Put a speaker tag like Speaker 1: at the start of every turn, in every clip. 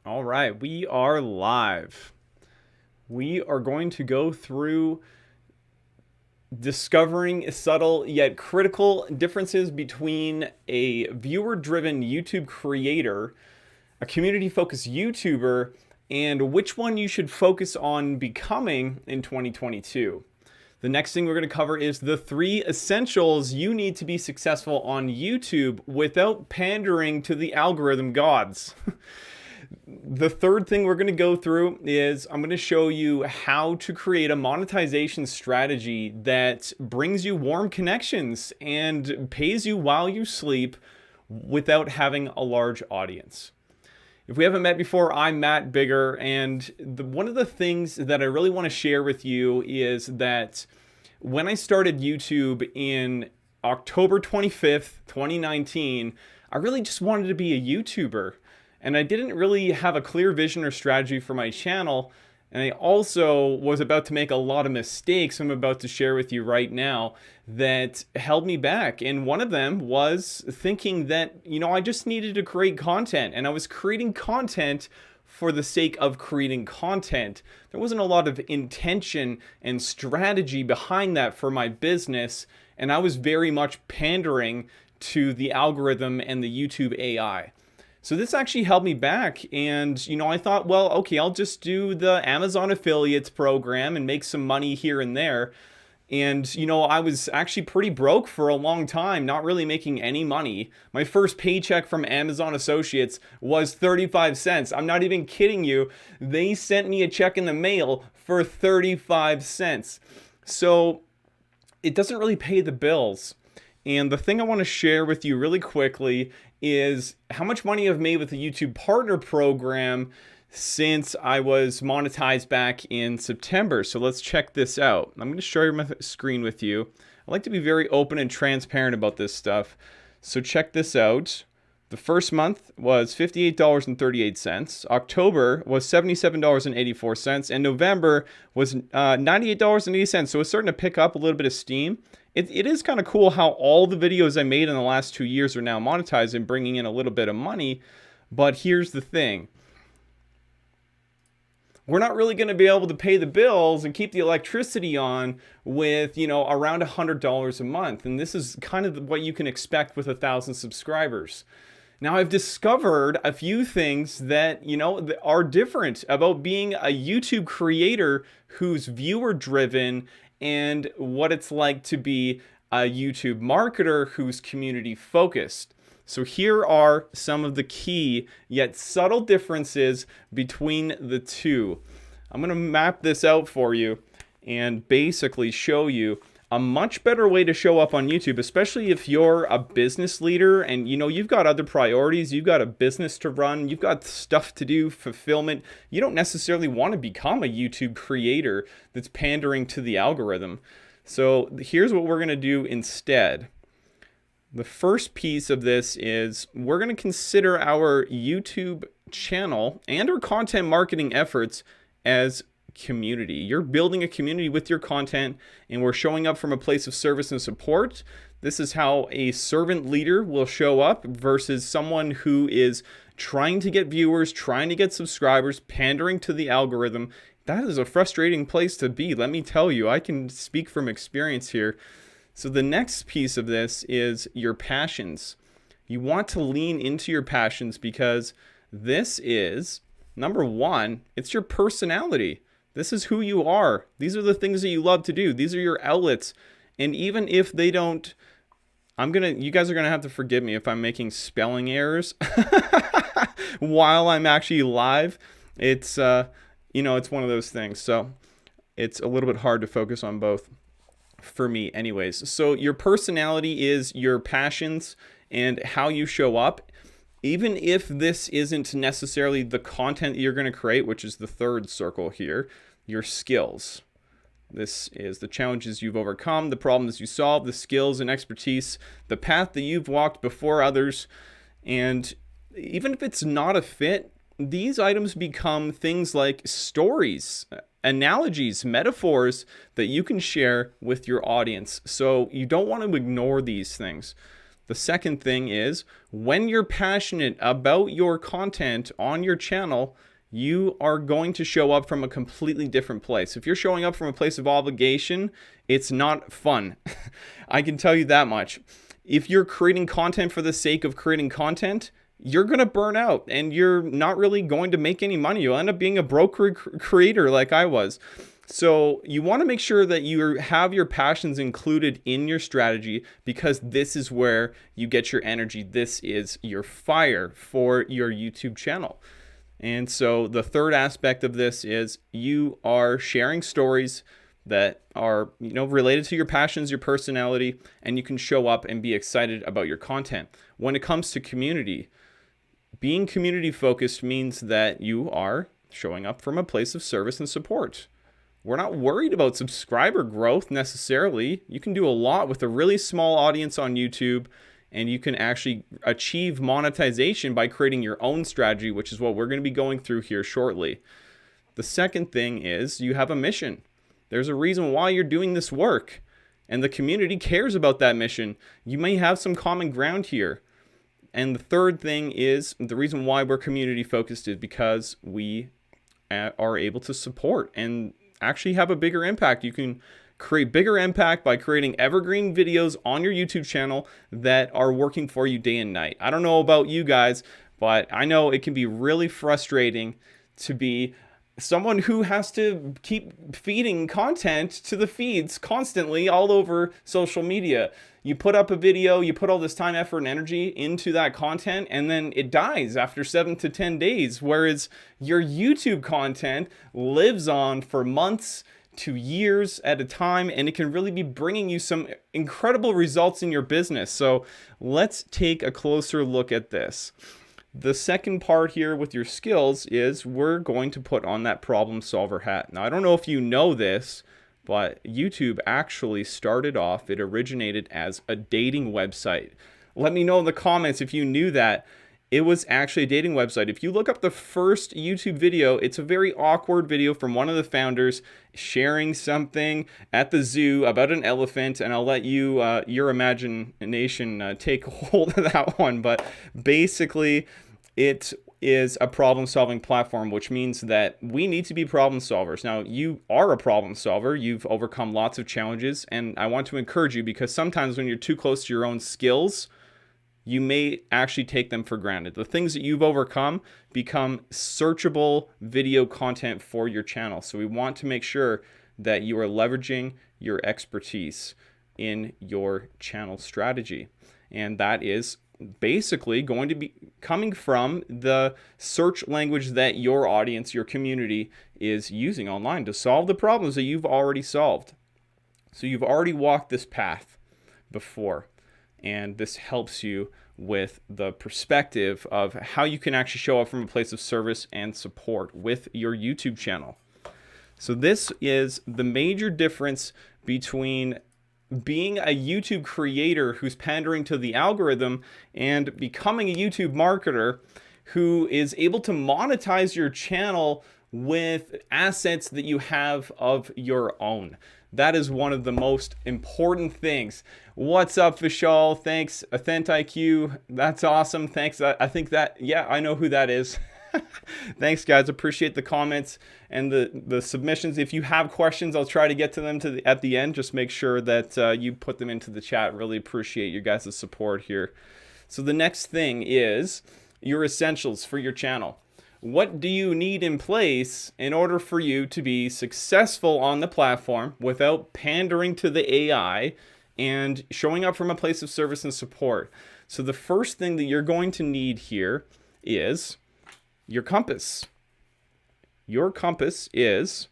Speaker 1: All right, we are live. We are going to go through discovering subtle yet critical differences between a viewer driven YouTube creator, a community focused YouTuber, and which one you should focus on becoming in 2022. The next thing we're going to cover is the 3 essentials you need to be successful on YouTube without pandering to the algorithm gods. The third thing we're going to go through is I'm going to show you how to create a monetization strategy that brings you warm connections and pays you while you sleep without having a large audience. If we haven't met before, I'm Matt Bigger, and one of the things that I really want to share with you is that when I started YouTube in October 25th, 2019, I really just wanted to be a YouTuber. And I didn't really have a clear vision or strategy for my channel. And I also was about to make a lot of mistakes I'm about to share with you right now that held me back. And one of them was thinking that, I just needed to create content. And I was creating content for the sake of creating content. There wasn't a lot of intention and strategy behind that for my business. And I was very much pandering to the algorithm and the YouTube AI. So this actually held me back, and I thought, well, okay, I'll just do the Amazon affiliates program and make some money here and there. And I was actually pretty broke for a long time, not really making any money. My first paycheck from Amazon Associates was 35 cents. I'm not even kidding you. They sent me a check in the mail for 35 cents. So it doesn't really pay the bills. And the thing I want to share with you really quickly is how much money I've made with the YouTube Partner Program since I was monetized back in September. So let's check this out. I'm going to share my screen with you. I like to be very open and transparent about this stuff. So check this out. The first month was $58.38. October was $77.84. And November was $98.80. So it's starting to pick up a little bit of steam. It is kind of cool how all the videos I made in the last 2 years are now monetized and bringing in a little bit of money. But here's the thing. We're not really going to be able to pay the bills and keep the electricity on with, around $100 a month. And this is kind of what you can expect with 1,000 subscribers. Now, I've discovered a few things that, are different about being a YouTube creator who's viewer driven and what it's like to be a YouTube marketer who's community focused. So here are some of the key yet subtle differences between the two. I'm going to map this out for you and basically show you a much better way to show up on YouTube, especially if you're a business leader and you've got other priorities, you've got a business to run, you've got stuff to do, fulfillment. You don't necessarily want to become a YouTube creator that's pandering to the algorithm. So here's what we're going to do instead. The first piece of this is we're going to consider our YouTube channel and our content marketing efforts as community. You're building a community with your content, and we're showing up from a place of service and support. This is how a servant leader will show up versus someone who is trying to get viewers, trying to get subscribers, pandering to the algorithm. That is a frustrating place to be. Let me tell you, I can speak from experience here. So the next piece of this is your passions. You want to lean into your passions because this is, number one, it's your personality. This is who you are. These are the things that you love to do. These are your outlets. And even if they don't, you guys are going to have to forgive me if I'm making spelling errors while I'm actually live. It's, it's one of those things. So it's a little bit hard to focus on both for me anyways. So your personality is your passions and how you show up. Even if this isn't necessarily the content that you're going to create, which is the third circle here, your skills. This is the challenges you've overcome, the problems you solve, the skills and expertise, the path that you've walked before others. And even if it's not a fit, these items become things like stories, analogies, metaphors that you can share with your audience. So you don't want to ignore these things. The second thing is, when you're passionate about your content on your channel, you are going to show up from a completely different place. If you're showing up from a place of obligation, it's not fun. I can tell you that much. If you're creating content for the sake of creating content, you're going to burn out and you're not really going to make any money. You'll end up being a broke creator like I was. So you want to make sure that you have your passions included in your strategy, because this is where you get your energy. This is your fire for your YouTube channel. And so the third aspect of this is you are sharing stories that are, related to your passions, your personality, and you can show up and be excited about your content. When it comes to community, being community focused means that you are showing up from a place of service and support. We're not worried about subscriber growth necessarily. You can do a lot with a really small audience on YouTube, and you can actually achieve monetization by creating your own strategy, which is what we're going to be going through here shortly. The second thing is you have a mission. There's a reason why you're doing this work, and the community cares about that mission. You may have some common ground here. And the third thing is the reason why we're community focused is because we are able to support and actually have a bigger impact. You can create bigger impact by creating evergreen videos on your YouTube channel that are working for you day and night. I don't know about you guys, but I know it can be really frustrating to be someone who has to keep feeding content to the feeds constantly all over social media. You put up a video, you put all this time, effort, and energy into that content, and then it dies after 7 to 10 days, whereas your YouTube content lives on for months to years at a time, and it can really be bringing you some incredible results in your business. So let's take a closer look at this. The second part here with your skills is we're going to put on that problem solver hat. Now, I don't know if you know this, but YouTube actually started off, it originated as a dating website. Let me know in the comments if you knew that. It was actually a dating website. If you look up the first YouTube video, it's a very awkward video from one of the founders sharing something at the zoo about an elephant, and I'll let you, your imagination take hold of that one. But basically, it is a problem-solving platform, which means that we need to be problem solvers. Now, you are a problem solver. You've overcome lots of challenges, and I want to encourage you, because sometimes when you're too close to your own skills, you may actually take them for granted. The things that you've overcome become searchable video content for your channel. So we want to make sure that you are leveraging your expertise in your channel strategy. And that is basically going to be coming from the search language that your audience, your community is using online to solve the problems that you've already solved. So you've already walked this path before. And this helps you with the perspective of how you can actually show up from a place of service and support with your YouTube channel. So this is the major difference between being a YouTube creator who's pandering to the algorithm and becoming a YouTube marketer who is able to monetize your channel with assets that you have of your own. That is one of the most important things. What's up, Vishal? Thanks. AuthenticIQ. That's awesome. Thanks. I think that, yeah, I know who that is. Thanks, guys. Appreciate the comments and the submissions. If you have questions, I'll try to get to them at the end. Just make sure that you put them into the chat. Really appreciate you guys' support here. So the next thing is your essentials for your channel. What do you need in place in order for you to be successful on the platform without pandering to the AI and showing up from a place of service and support? So the first thing that you're going to need here is your compass. Your compass is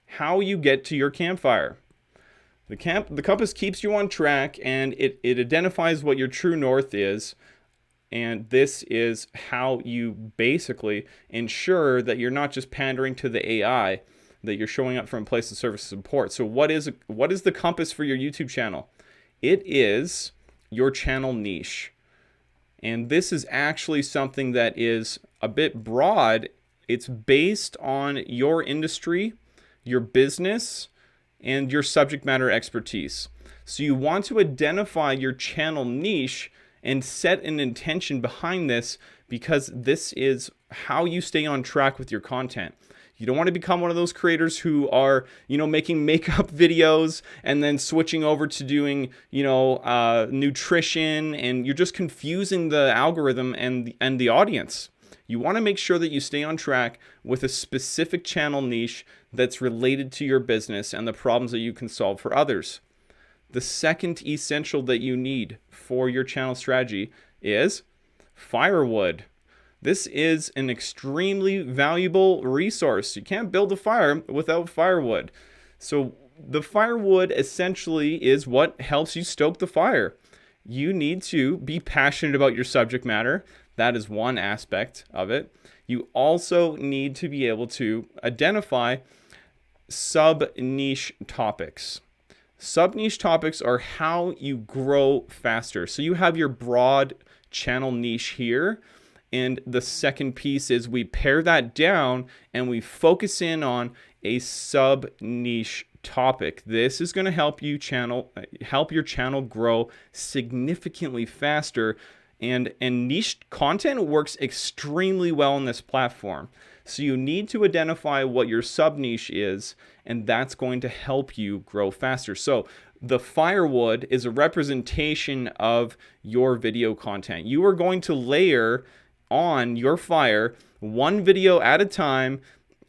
Speaker 1: how you get to your campfire. The compass keeps you on track, and it identifies what your true north is. And this is how you basically ensure that you're not just pandering to the AI, that you're showing up from a place of service and support. So what is the compass for your YouTube channel? It is your channel niche. And this is actually something that is a bit broad. It's based on your industry, your business, and your subject matter expertise. So you want to identify your channel niche and set an intention behind this, because this is how you stay on track with your content. You don't want to become one of those creators who are, making makeup videos and then switching over to doing, nutrition, and you're just confusing the algorithm and the audience. You want to make sure that you stay on track with a specific channel niche that's related to your business and the problems that you can solve for others. The second essential that you need for your channel strategy is firewood. This is an extremely valuable resource. You can't build a fire without firewood. So the firewood essentially is what helps you stoke the fire. You need to be passionate about your subject matter. That is one aspect of it. You also need to be able to identify sub-niche topics. Sub-niche topics are how you grow faster. So you have your broad channel niche here, and the second piece is we pare that down and we focus in on a sub-niche topic. This is going to help your channel grow significantly faster, and niche content works extremely well on this platform. So you need to identify what your sub-niche is, and that's going to help you grow faster. So the firewood is a representation of your video content. You are going to layer on your fire one video at a time.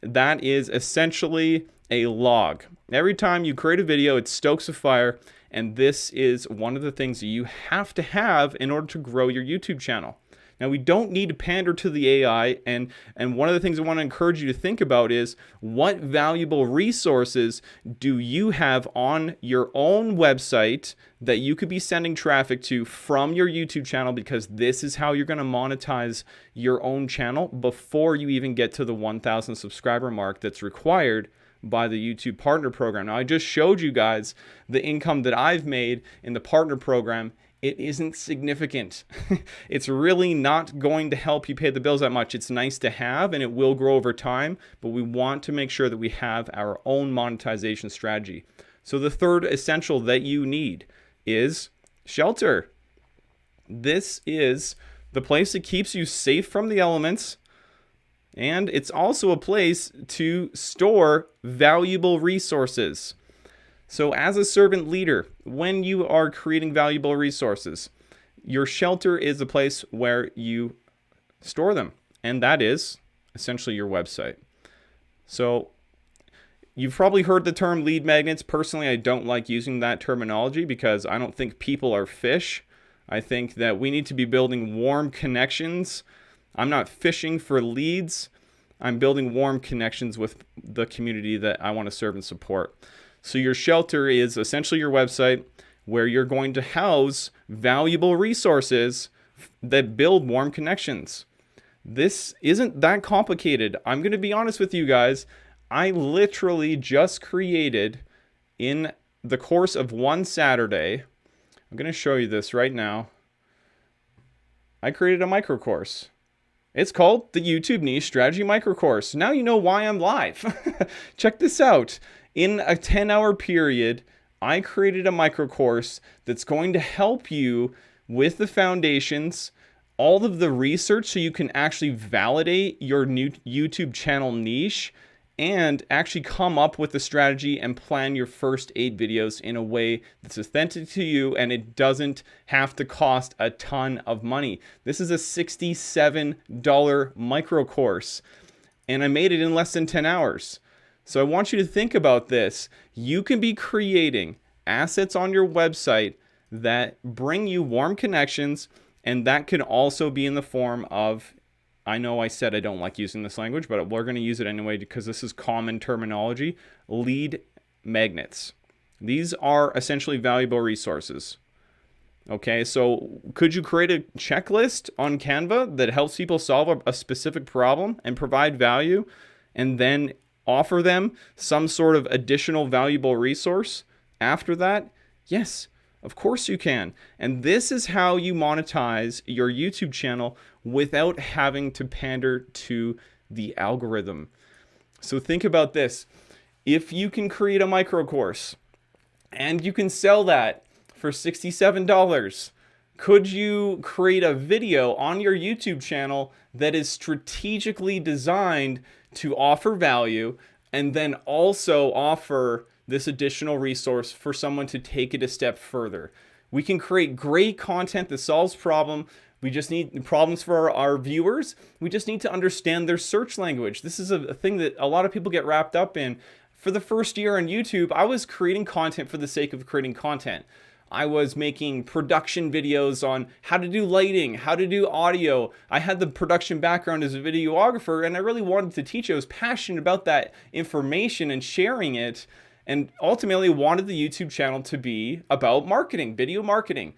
Speaker 1: That is essentially a log. Every time you create a video, it stokes a fire, and this is one of the things that you have to have in order to grow your YouTube channel. Now, we don't need to pander to the AI, and one of the things I want to encourage you to think about is what valuable resources do you have on your own website that you could be sending traffic to from your YouTube channel, because this is how you're going to monetize your own channel before you even get to the 1,000 subscriber mark that's required by the YouTube Partner Program. Now, I just showed you guys the income that I've made in the Partner Program. It isn't significant. It's really not going to help you pay the bills that much. It's nice to have, and it will grow over time, but we want to make sure that we have our own monetization strategy. So the third essential that you need is shelter. This is the place that keeps you safe from the elements, and it's also a place to store valuable resources. So as a servant leader, when you are creating valuable resources, your shelter is a place where you store them, and that is essentially your website. So you've probably heard the term lead magnets. Personally, I don't like using that terminology because I don't think people are fish. I think that we need to be building warm connections. I'm not fishing for leads. I'm building warm connections with the community that I want to serve and support. So your shelter is essentially your website where you're going to house valuable resources that build warm connections. This isn't that complicated. I'm going to be honest with you guys. I literally just created, in the course of one Saturday, I'm going to show you this right now. I created a micro course. It's called the YouTube Niche Strategy Micro Course. Now you know why I'm live. Check this out. In a 10-hour period, I created a micro course that's going to help you with the foundations, all of the research so you can actually validate your new YouTube channel niche and actually come up with a strategy and plan your first 8 videos in a way that's authentic to you, and it doesn't have to cost a ton of money. This is a $67 micro course, and I made it in less than 10 hours. So I want you to think about this. You can be creating assets on your website that bring you warm connections, and that can also be in the form of, I know I said I don't like using this language, but we're going to use it anyway because this is common terminology, lead magnets. These are essentially valuable resources. Okay, so could you create a checklist on Canva that helps people solve a specific problem and provide value, and then offer them some sort of additional valuable resource after that? Yes, of course you can. And this is how you monetize your YouTube channel without having to pander to the algorithm. So think about this. If you can create a micro course and you can sell that for $67, could you create a video on your YouTube channel that is strategically designed to offer value and then also offer this additional resource for someone to take it a step further? We can create great content that solves we just need problems for our viewers. We just need to understand their search language. This is a thing that a lot of people get wrapped up in. For the first year on YouTube, I was creating content for the sake of creating content. I was making production videos on how to do lighting, how to do audio. I had the production background as a videographer, and I really wanted to teach. I was passionate about that information and sharing it, and ultimately wanted the YouTube channel to be about marketing, video marketing.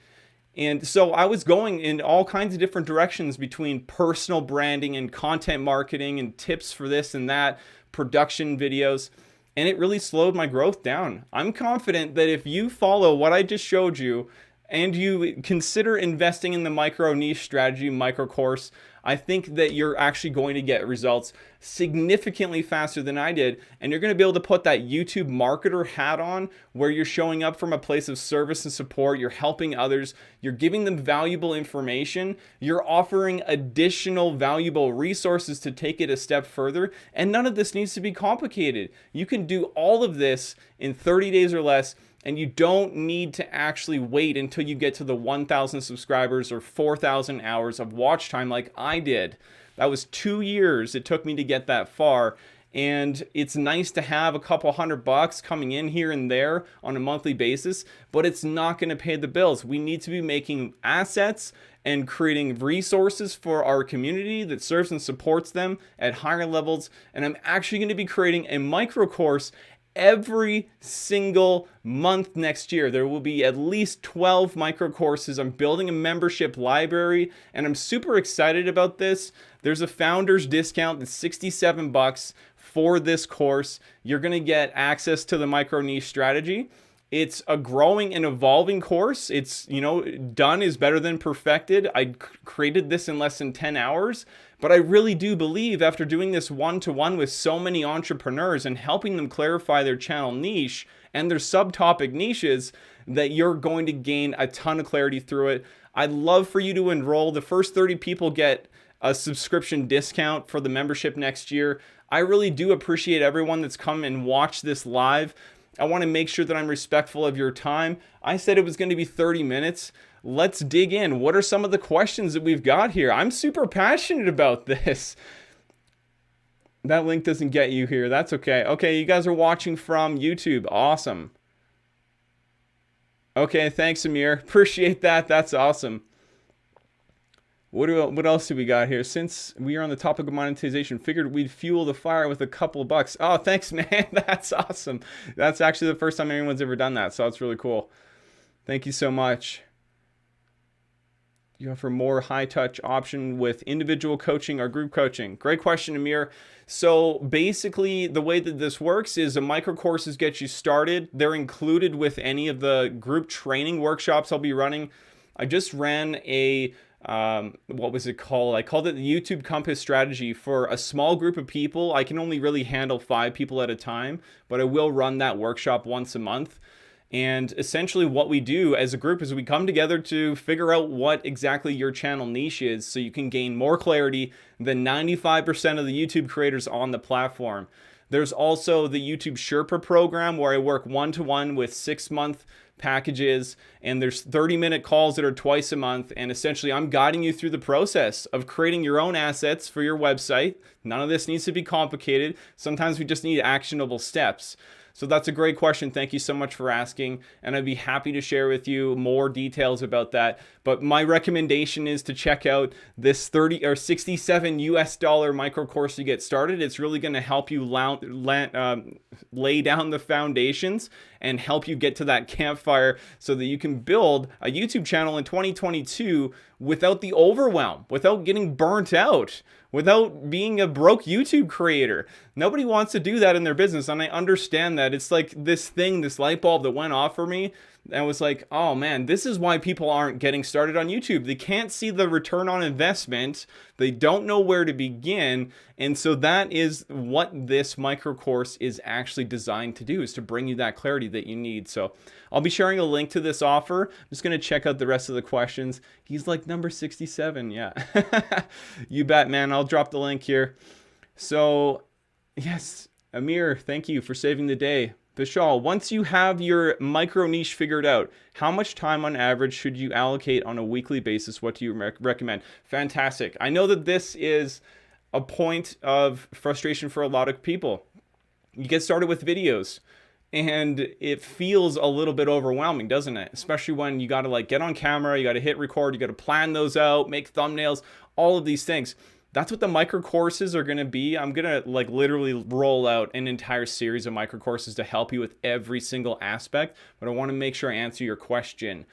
Speaker 1: And so I was going in all kinds of different directions between personal branding and content marketing and tips for this and that, production videos. And it really slowed my growth down. I'm confident that if you follow what I just showed you and you consider investing in the micro niche strategy, micro course, I think that you're actually going to get results significantly faster than I did. And you're going to be able to put that YouTube marketer hat on, where you're showing up from a place of service and support. You're helping others. You're giving them valuable information. You're offering additional valuable resources to take it a step further. And none of this needs to be complicated. You can do all of this in 30 days or less. And you don't need to actually wait until you get to the 1,000 subscribers or 4,000 hours of watch time like I did. That was 2 years it took me to get that far. And it's nice to have a couple $100 coming in here and there on a monthly basis, but it's not going to pay the bills. We need to be making assets and creating resources for our community that serves and supports them at higher levels. And I'm actually going to be creating a micro course every single month next year. There will be at least 12 micro courses. I'm building a membership library, and I'm super excited about this. There's a founder's discount that's $67 for this course. You're going to get access to the micro niche strategy. It's a growing and evolving course. It's, done is better than perfected. I created this in less than 10 hours. But I really do believe, after doing this one-to-one with so many entrepreneurs and helping them clarify their channel niche and their subtopic niches, that you're going to gain a ton of clarity through it. I'd love for you to enroll. The first 30 people get a subscription discount for the membership next year. I really do appreciate everyone that's come and watched this live. I want to make sure that I'm respectful of your time. I said it was going to be 30 minutes. Let's dig in. What are some of the questions that we've got here? I'm super passionate about this. That link doesn't get you here. That's okay. Okay, you guys are watching from YouTube. Awesome. Okay, thanks, Amir. Appreciate that. That's awesome. What else do we got here? Since we are on the topic of monetization, figured we'd fuel the fire with a couple of bucks. Oh, thanks, man. That's awesome. That's actually the first time anyone's ever done that, so that's really cool. Thank you so much. You offer more high-touch option with individual coaching or group coaching? Great question, Amir. So basically, the way that this works is a micro courses get you started. They're included with any of the group training workshops I'll be running. I just ran a what was it called? I called it the YouTube Compass strategy for a small group of people. I can only really handle 5 people at a time, but I will run that workshop once a month. And essentially what we do as a group is we come together to figure out what exactly your channel niche is, so you can gain more clarity than 95% of the YouTube creators on the platform. There's also the YouTube Sherpa program, where I work one-to-one with 6-month packages, and there's 30-minute calls that are twice a month. And essentially I'm guiding you through the process of creating your own assets for your website. None of this needs to be complicated. Sometimes we just need actionable steps. So that's a great question. Thank you so much for asking. And I'd be happy to share with you more details about that. But my recommendation is to check out this 30 or $67 micro course to get started. It's really going to help you lay down the foundations and help you get to that campfire so that you can build a YouTube channel in 2022 without the overwhelm, without getting burnt out, without being a broke YouTube creator. Nobody wants to do that in their business, and I understand that. It's like this thing, this light bulb that went off for me, and was like, oh man, this is why people aren't getting started on YouTube. They can't see the return on investment. They don't know where to begin. And so that is what this micro course is actually designed to do, is to bring you that clarity that you need. So I'll be sharing a link to this offer. I'm just going to check out the rest of the questions. He's like number 67. Yeah, you bet, man. I'll drop the link here. So yes, Amir, thank you for saving the day. Vishal, once you have your micro niche figured out, how much time on average should you allocate on a weekly basis? What do you recommend? Fantastic. I know that this is a point of frustration for a lot of people. You get started with videos and it feels a little bit overwhelming, doesn't it? Especially when you got to like get on camera, you got to hit record, you got to plan those out, make thumbnails, all of these things. That's what the micro courses are going to be. I'm going to like literally roll out an entire series of micro courses to help you with every single aspect, but I want to make sure I answer your question.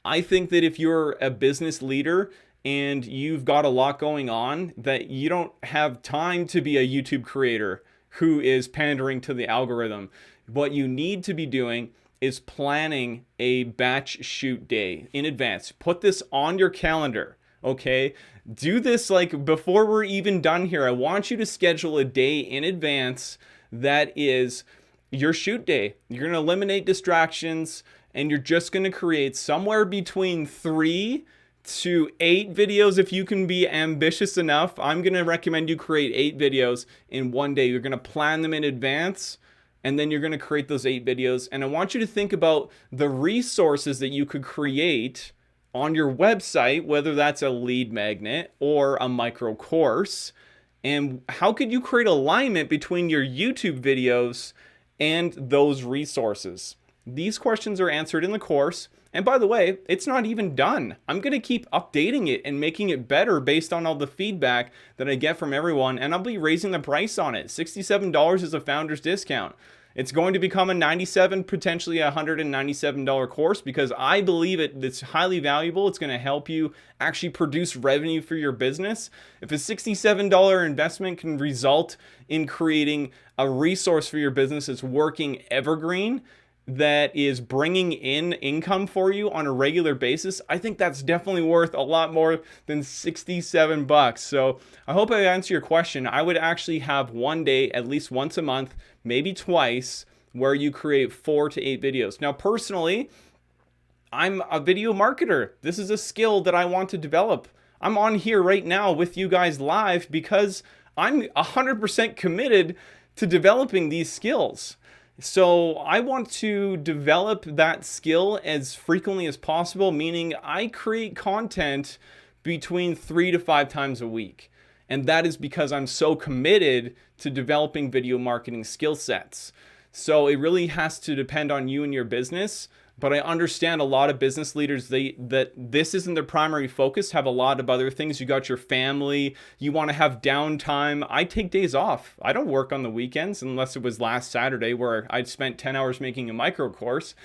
Speaker 1: I think that if you're a business leader and you've got a lot going on, that you don't have time to be a YouTube creator who is pandering to the algorithm. What you need to be doing is planning a batch shoot day in advance. Put this on your calendar. Okay, do this like before we're even done here. I want you to schedule a day in advance that is your shoot day. You're going to eliminate distractions and you're just going to create somewhere between 3 to 8 videos if you can be ambitious enough. I'm going to recommend you create 8 videos in one day. You're going to plan them in advance and then you're going to create those 8 videos. And I want you to think about the resources that you could create on your website, whether that's a lead magnet or a micro course, and how could you create alignment between your YouTube videos and those resources? These questions are answered in the course. And by the way, it's not even done. I'm going to keep updating it and making it better based on all the feedback that I get from everyone. And I'll be raising the price on it. $67 is a founder's discount. It's going to become a $97, potentially a $197 course because I believe it's highly valuable. It's going to help you actually produce revenue for your business. If a $67 investment can result in creating a resource for your business that's working evergreen, that is bringing in income for you on a regular basis, I think that's definitely worth a lot more than $67. So I hope I answered your question. I would actually have one day, at least once a month, maybe twice, where you create 4 to 8 videos. Now, personally, I'm a video marketer. This is a skill that I want to develop. I'm on here right now with you guys live because I'm 100% committed to developing these skills. So I want to develop that skill as frequently as possible, meaning I create content between 3 to 5 times a week. And that is because I'm so committed to developing video marketing skill sets. So it really has to depend on you and your business. But I understand a lot of business leaders, that this isn't their primary focus, have a lot of other things. You got your family, you want to have downtime. I take days off. I don't work on the weekends unless it was last Saturday where I spent 10 hours making a micro course.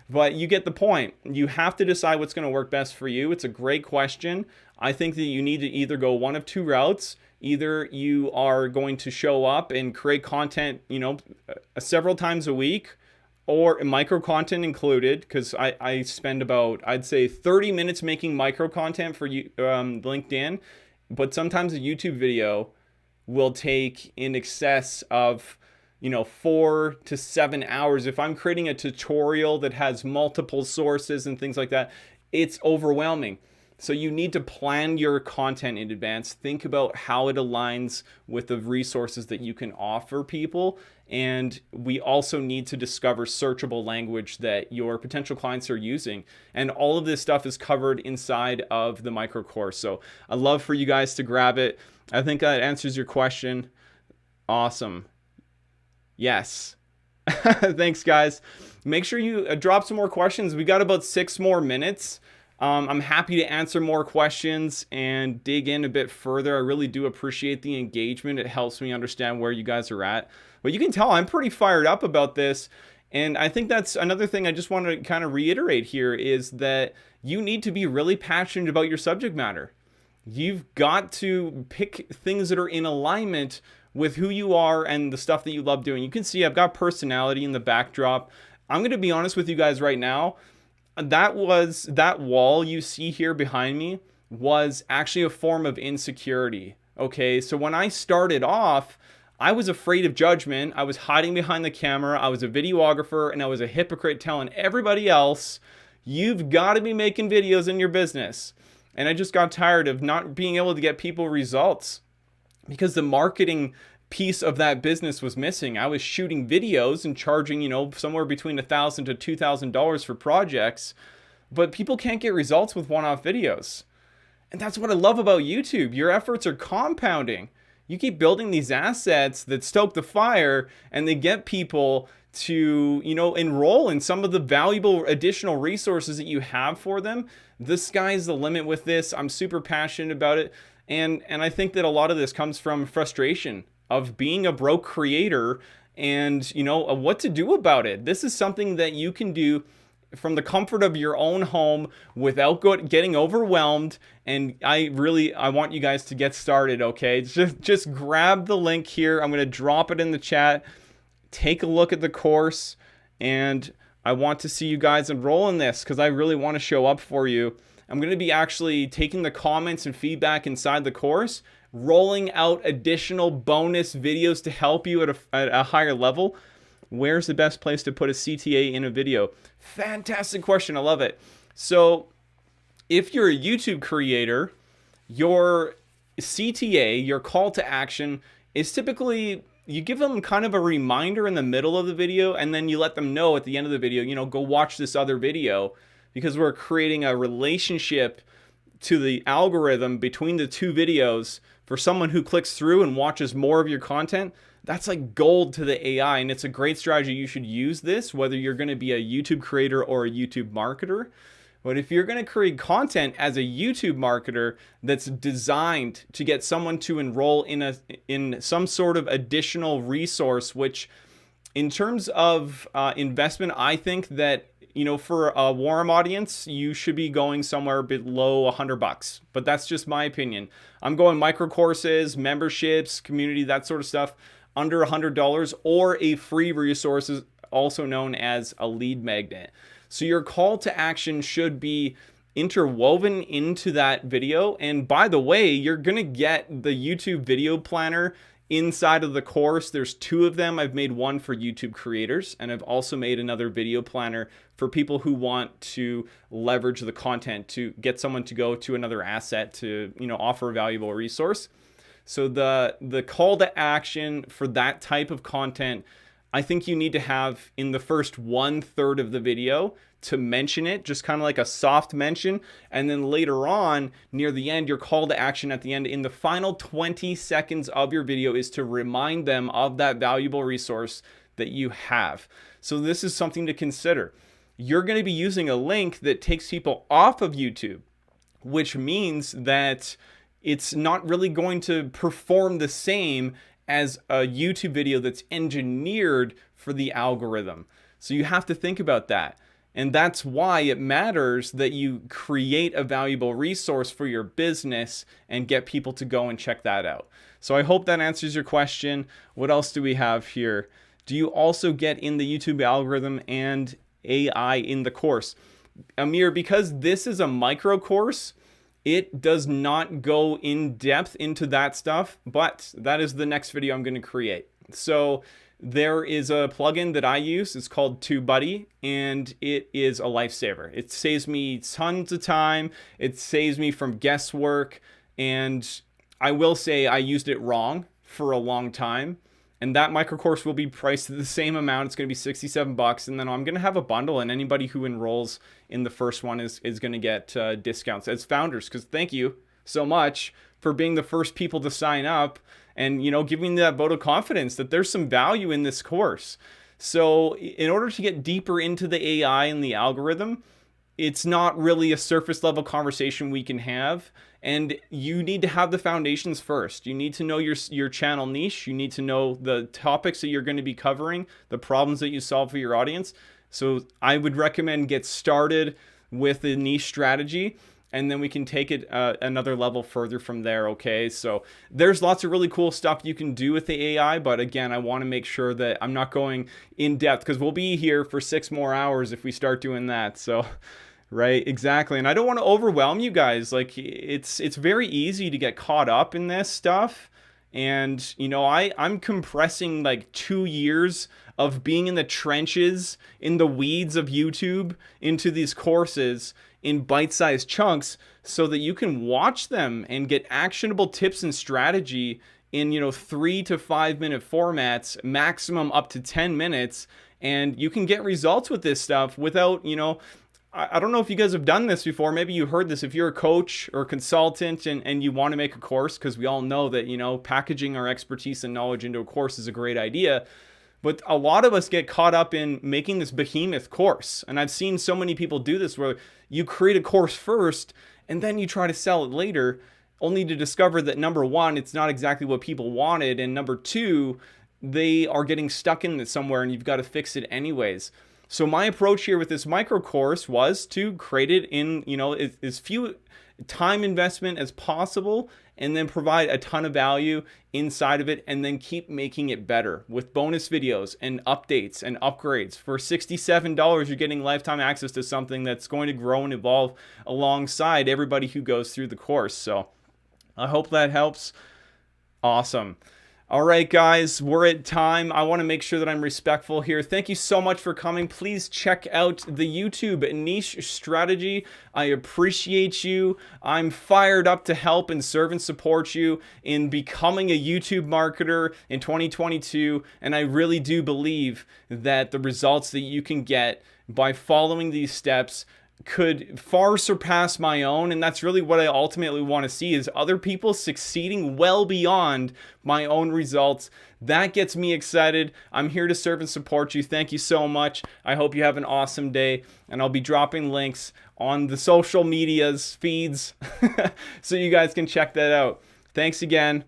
Speaker 1: But you get the point. You have to decide what's going to work best for you. It's a great question. I think that you need to either go one of 2 routes. Either you are going to show up and create content, several times a week, or micro content included, because I spend about, I'd say 30 minutes making micro content for you, LinkedIn, but sometimes a YouTube video will take in excess of 4 to 7 hours. If I'm creating a tutorial that has multiple sources and things like that, it's overwhelming. So you need to plan your content in advance. Think about how it aligns with the resources that you can offer people. And we also need to discover searchable language that your potential clients are using. And all of this stuff is covered inside of the micro course. So I'd love for you guys to grab it. I think that answers your question. Awesome. Yes. Thanks, guys. Make sure you drop some more questions. We got about 6 more minutes. I'm happy to answer more questions and dig in a bit further. I really do appreciate the engagement. It helps me understand where you guys are at. But you can tell I'm pretty fired up about this. And I think that's another thing I just want to kind of reiterate here is that you need to be really passionate about your subject matter. You've got to pick things that are in alignment with who you are and the stuff that you love doing. You can see I've got personality in the backdrop. I'm going to be honest with you guys right now. That wall you see here behind me was actually a form of insecurity. Okay, so when I started off, I was afraid of judgment. I was hiding behind the camera. I was a videographer and I was a hypocrite telling everybody else, you've got to be making videos in your business. And I just got tired of not being able to get people results because the marketing piece of that business was missing. I was shooting videos and charging, somewhere between $1,000 to $2,000 for projects, but people can't get results with one-off videos. And that's what I love about YouTube. Your efforts are compounding. You keep building these assets that stoke the fire and they get people to, enroll in some of the valuable additional resources that you have for them. The sky's the limit with this. I'm super passionate about it. And I think that a lot of this comes from frustration of being a broke creator and, what to do about it. This is something that you can do from the comfort of your own home without getting overwhelmed. And I want you guys to get started, okay? Just grab the link here. I'm going to drop it in the chat. Take a look at the course, and I want to see you guys enroll in this because I really want to show up for you. I'm going to be actually taking the comments and feedback inside the course, rolling out additional bonus videos to help you at a higher level. Where's the best place to put a CTA in a video? Fantastic question. I love it. So if you're a YouTube creator, your CTA, your call to action, is typically you give them kind of a reminder in the middle of the video, and then you let them know at the end of the video, go watch this other video, because we're creating a relationship to the algorithm between the two videos for someone who clicks through and watches more of your content. That's like gold to the AI, and it's a great strategy. You should use this whether you're going to be a YouTube creator or a YouTube marketer. But if you're going to create content as a YouTube marketer that's designed to get someone to enroll in some sort of additional resource, which in terms of investment, I think that, for a warm audience, you should be going somewhere below $100. But that's just my opinion. I'm going micro courses, memberships, community, that sort of stuff, under $100, or a free resource, also known as a lead magnet. So your call to action should be interwoven into that video. And by the way, you're going to get the YouTube video planner inside of the course. There's 2 of them. I've made one for YouTube creators, and I've also made another video planner for people who want to leverage the content to get someone to go to another asset to, offer a valuable resource. So the call to action for that type of content, I think you need to have in the first 1/3 of the video to mention it, just kind of like a soft mention. And then later on, near the end, your call to action at the end, in the final 20 seconds of your video, is to remind them of that valuable resource that you have. So this is something to consider. You're going to be using a link that takes people off of YouTube, which means that it's not really going to perform the same as a YouTube video that's engineered for the algorithm. So you have to think about that. And that's why it matters that you create a valuable resource for your business and get people to go and check that out. So I hope that answers your question. What else do we have here? Do you also get in the YouTube algorithm and AI in the course? Amir, because this is a micro course, it does not go in depth into that stuff, but that is the next video I'm going to create. So there is a plugin that I use. It's called TubeBuddy, and it is a lifesaver. It saves me tons of time. It saves me from guesswork. And I will say I used it wrong for a long time. And that micro course will be priced at the same amount. It's going to be $67. And then I'm going to have a bundle, and anybody who enrolls in the first one is going to get discounts as founders. Because thank you so much for being the first people to sign up and, giving that vote of confidence that there's some value in this course. So in order to get deeper into the AI and the algorithm, it's not really a surface level conversation we can have. And you need to have the foundations first. You need to know your channel niche. You need to know the topics that you're going to be covering, the problems that you solve for your audience. So I would recommend get started with a niche strategy. and then we can take it another level further from there. Okay, so there's lots of really cool stuff you can do with the AI, but again, I want to make sure that I'm not going in depth, because we'll be here for 6 more hours if we start doing that. So right, exactly. And I don't want to overwhelm you guys. Like, it's very easy to get caught up in this stuff. And I'm compressing like 2 years of being in the trenches, in the weeds of YouTube, into these courses in bite-sized chunks, so that you can watch them and get actionable tips and strategy in 3 to 5 minute formats, maximum up to 10 minutes. And you can get results with this stuff without, I don't know if you guys have done this before. Maybe you heard this. If you're a coach or a consultant and you want to make a course, because we all know that, packaging our expertise and knowledge into a course is a great idea. But a lot of us get caught up in making this behemoth course. And I've seen so many people do this, where you create a course first and then you try to sell it later, only to discover that, number one, it's not exactly what people wanted. And number two, they are getting stuck in it somewhere and you've got to fix it anyways. So my approach here with this micro course was to create it in, as few time investment as possible, and then provide a ton of value inside of it, and then keep making it better with bonus videos and updates and upgrades. For $67, you're getting lifetime access to something that's going to grow and evolve alongside everybody who goes through the course. So I hope that helps. Awesome. All right, guys, we're at time. I want to make sure that I'm respectful here. Thank you so much for coming. Please check out the YouTube niche strategy. I appreciate you. I'm fired up to help and serve and support you in becoming a YouTube marketer in 2022. And I really do believe that the results that you can get by following these steps could far surpass my own. And that's really what I ultimately want to see, is other people succeeding well beyond my own results. That gets me excited. I'm here to serve and support you. Thank you so much. I hope you have an awesome day, and I'll be dropping links on the social medias feeds so you guys can check that out. Thanks again.